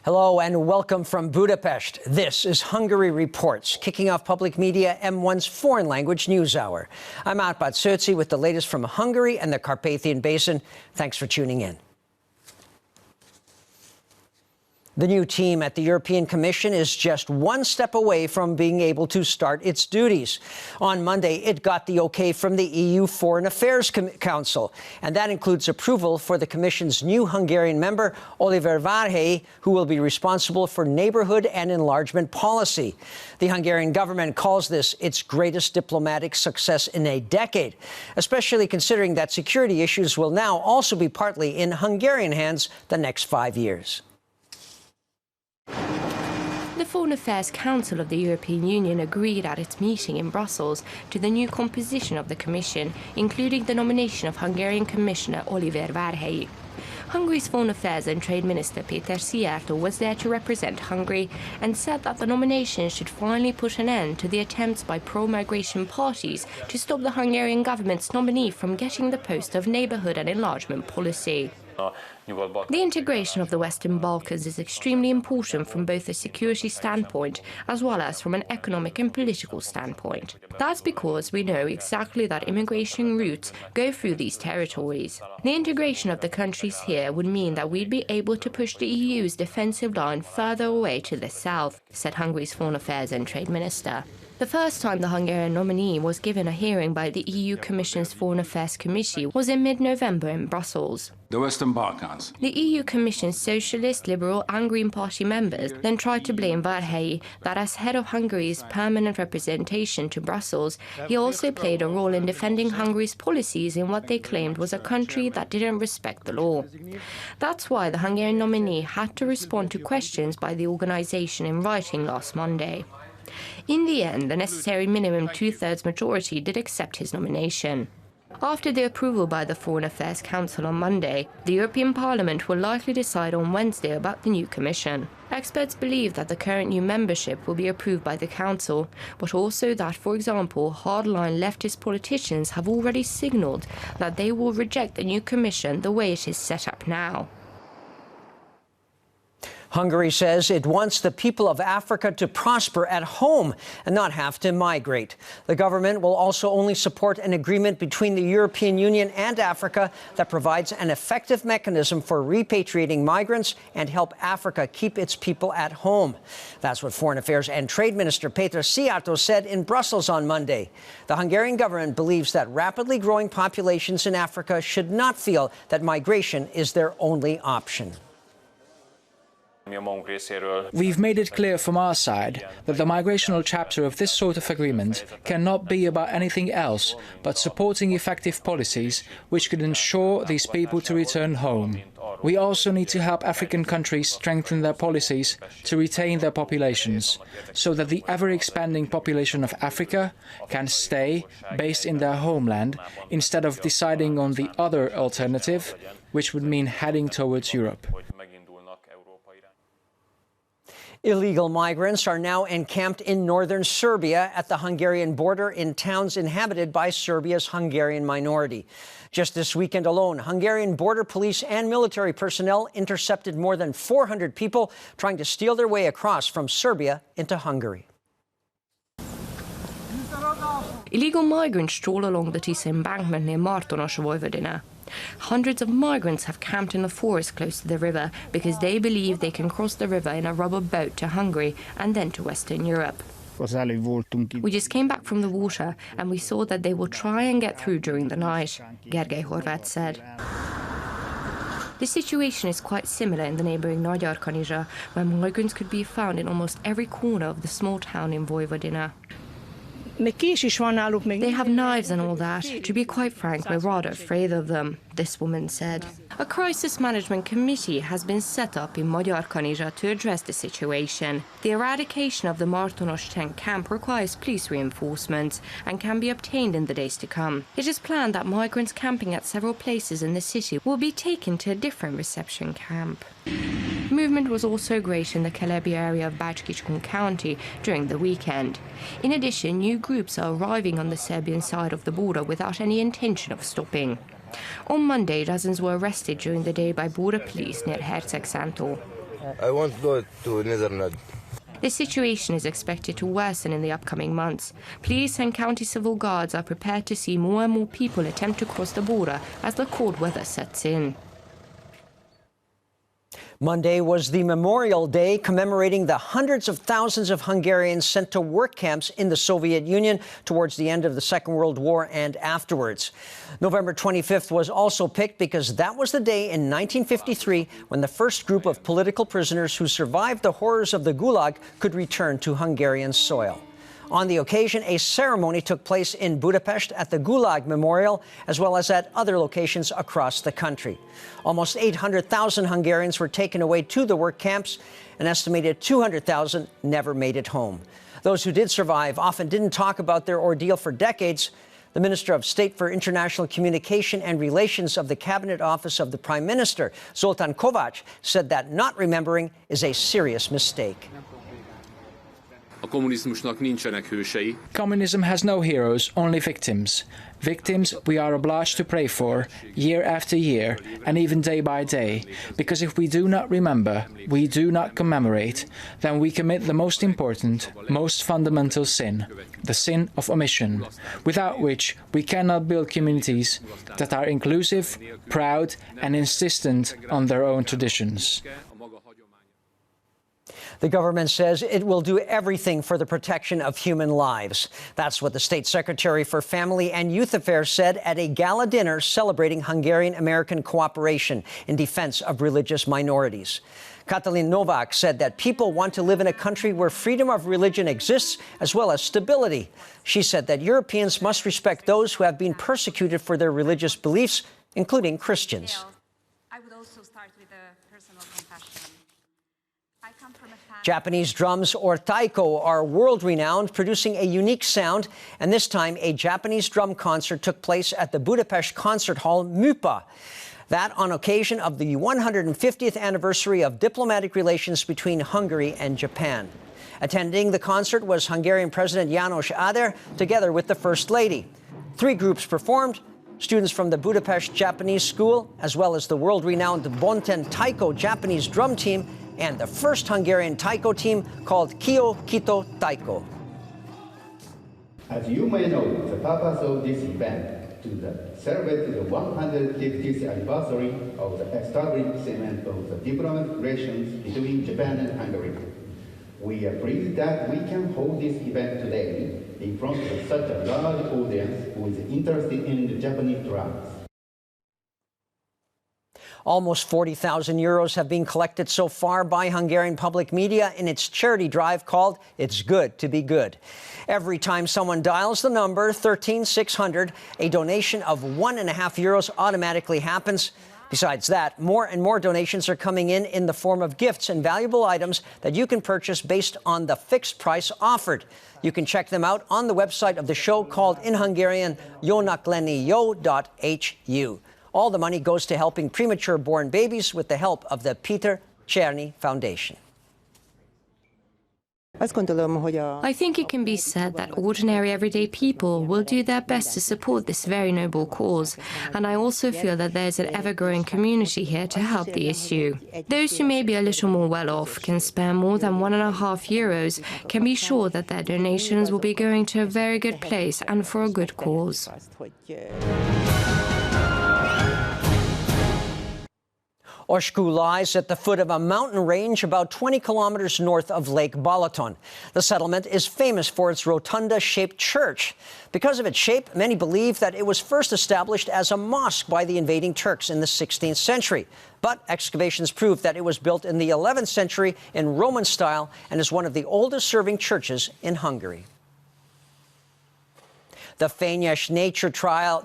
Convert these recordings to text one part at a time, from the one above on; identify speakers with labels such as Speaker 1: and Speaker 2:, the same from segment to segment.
Speaker 1: Hello and welcome from Budapest. This is Hungary Reports, kicking off Public Media M1's foreign language news hour. I'm Átbád Szőci with the latest from Hungary and the Carpathian Basin. Thanks for tuning in. The new team at the European Commission is just one step away from being able to start its duties. On Monday, it got the okay from the EU Foreign Affairs Council, and that includes approval for the Commission's new Hungarian member, Oliver Várhelyi, who will be responsible for neighbourhood and enlargement policy. The Hungarian government calls this its greatest diplomatic success in a decade, especially considering that security issues will now also be partly in Hungarian hands the next 5 years.
Speaker 2: The Foreign Affairs Council of the European Union agreed at its meeting in Brussels to the new composition of the Commission, including the nomination of Hungarian Commissioner Oliver Várhelyi. Hungary's Foreign Affairs and Trade Minister Péter Szijjártó was there to represent Hungary and said that the nomination should finally put an end to the attempts by pro-migration parties to stop the Hungarian government's nominee from getting the post of neighbourhood and enlargement policy. The integration of the Western Balkans is extremely important from both a security standpoint as well as from an economic and political standpoint. That's because we know exactly that immigration routes go through these territories. The integration of the countries here would mean that we'd be able to push the EU's defensive line further away to the south, said Hungary's Foreign Affairs and Trade Minister. The first time the Hungarian nominee was given a hearing by the EU Commission's Foreign Affairs Committee was in mid-November in Brussels.
Speaker 3: The Western Balkans.
Speaker 2: The EU Commission's Socialist, Liberal and Green Party members then tried to blame Várhelyi that as head of Hungary's permanent representation to Brussels, he also played a role in defending Hungary's policies in what they claimed was a country that didn't respect the law. That's why the Hungarian nominee had to respond to questions by the organisation in writing last Monday. In the end, the necessary minimum two-thirds majority did accept his nomination. After the approval by the Foreign Affairs Council on Monday, the European Parliament will likely decide on Wednesday about the new Commission. Experts believe that the current new membership will be approved by the Council, but also that, for example, hardline leftist politicians have already signalled that they will reject the new Commission the way it is set up now.
Speaker 1: Hungary says it wants the people of Africa to prosper at home and not have to migrate. The government will also only support an agreement between the European Union and Africa that provides an effective mechanism for repatriating migrants and help Africa keep its people at home. That's what Foreign Affairs and Trade Minister Péter Szijjártó said in Brussels on Monday. The Hungarian government believes that rapidly growing populations in Africa should not feel that migration is their only option.
Speaker 4: We've made it clear from our side that the migrational chapter of this sort of agreement cannot be about anything else but supporting effective policies which could ensure these people to return home. We also need to help African countries strengthen their policies to retain their populations, so that the ever-expanding population of Africa can stay based in their homeland instead of deciding on the other alternative, which would mean heading towards Europe.
Speaker 1: Illegal migrants are now encamped in northern Serbia at the Hungarian border in towns inhabited by Serbia's Hungarian minority. Just this weekend alone, Hungarian border police and military personnel intercepted more than 400 people trying to steal their way across from Serbia into Hungary.
Speaker 2: Illegal migrants stroll along the Tisa embankment near Martonos, Vojvodina. Hundreds of migrants have camped in the forest close to the river because they believe they can cross the river in a rubber boat to Hungary and then to Western Europe. We just came back from the water and we saw that they will try and get through during the night, Gergely Horváth said. The situation is quite similar in the neighbouring Nagyarkanizsa, where migrants could be found in almost every corner of the small town in Vojvodina. They have knives and all that. To be quite frank, we're rather afraid of them, this woman said. A crisis management committee has been set up in Magyarkanizsa to address the situation. The eradication of the Martonos tent camp requires police reinforcements and can be obtained in the days to come. It is planned that migrants camping at several places in the city will be taken to a different reception camp. Movement was also great in the Kelebi area of Bács-Kiskun County during the weekend. In addition, new groups are arriving on the Serbian side of the border without any intention of stopping. On Monday, dozens were arrested during the day by border police near Herceg-Szánto.
Speaker 3: I want to go to Netherlands.
Speaker 2: The situation is expected to worsen in the upcoming months. Police and county civil guards are prepared to see more and more people attempt to cross the border as the cold weather sets in.
Speaker 1: Monday was the Memorial Day commemorating the hundreds of thousands of Hungarians sent to work camps in the Soviet Union towards the end of the Second World War and afterwards. November 25th was also picked because that was the day in 1953 when the first group of political prisoners who survived the horrors of the Gulag could return to Hungarian soil. On the occasion, a ceremony took place in Budapest at the Gulag Memorial, as well as at other locations across the country. Almost 800,000 Hungarians were taken away to the work camps. An estimated 200,000 never made it home. Those who did survive often didn't talk about their ordeal for decades. The Minister of State for International Communication and Relations of the Cabinet Office of the Prime Minister, Zoltán Kovács, said that not remembering is a serious mistake.
Speaker 4: Communism has no heroes, only victims. Victims we are obliged to pray for, year after year, and even day by day, because if we do not remember, we do not commemorate, then we commit the most important, most fundamental sin, the sin of omission, without which we cannot build communities that are inclusive, proud, and insistent on their own traditions.
Speaker 1: The government says it will do everything for the protection of human lives. That's what the State Secretary for Family and Youth Affairs said at a gala dinner celebrating Hungarian-American cooperation in defense of religious minorities. Katalin Novak said that people want to live in a country where freedom of religion exists, as well as stability. She said that Europeans must respect those who have been persecuted for their religious beliefs, including Christians.
Speaker 5: I would also start with a personal confession. I come from a family.
Speaker 1: Japanese drums, or taiko, are world-renowned, producing a unique sound, and this time a Japanese drum concert took place at the Budapest Concert Hall, MUPA. That on occasion of the 150th anniversary of diplomatic relations between Hungary and Japan. Attending the concert was Hungarian President János Áder, together with the First Lady. 3 groups performed: students from the Budapest Japanese School, as well as the world-renowned Bonten Taiko Japanese drum team, and the first Hungarian taiko team called Kyo Kito Taiko.
Speaker 6: As you may know, the purpose of this event to celebrate the 150th anniversary of the establishment of the diplomatic relations between Japan and Hungary. We are pleased that we can hold this event today in front of such a large audience who is interested in the Japanese drums.
Speaker 1: Almost 40,000 euros have been collected so far by Hungarian public media in its charity drive called It's Good to Be Good. Every time someone dials the number 13600, a donation of €1.50 automatically happens. Besides that, more and more donations are coming in the form of gifts and valuable items that you can purchase based on the fixed price offered. You can check them out on the website of the show called in Hungarian jonakleniyo.hu. All the money goes to helping premature born babies with the help of the Peter Czerny Foundation.
Speaker 2: I think it can be said that ordinary everyday people will do their best to support this very noble cause, and I also feel that there's an ever-growing community here to help the issue. Those who may be a little more well-off can spare more than €1.50 can be sure that their donations will be going to a very good place and for a good cause.
Speaker 1: Oshku lies at the foot of a mountain range about 20 kilometers north of Lake Balaton. The settlement is famous for its rotunda-shaped church. Because of its shape, many believe that it was first established as a mosque by the invading Turks in the 16th century. But excavations prove that it was built in the 11th century in Roman style and is one of the oldest serving churches in Hungary. The Fényes Nature Trail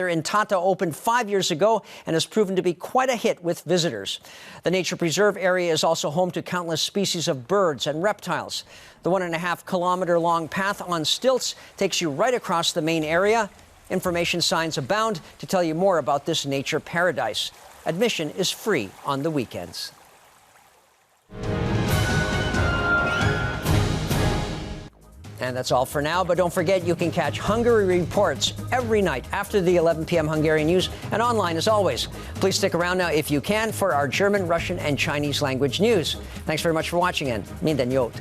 Speaker 1: in Tata opened 5 years ago and has proven to be quite a hit with visitors. The nature preserve area is also home to countless species of birds and reptiles. The 1.5-kilometer-long path on stilts takes you right across the main area. Information signs abound to tell you more about this nature paradise. Admission is free on the weekends. And that's all for now, but don't forget you can catch Hungary Reports every night after the 11 p.m. Hungarian news and online as always. Please stick around now if you can for our German, Russian, and Chinese language news. Thanks very much for watching and minden jót!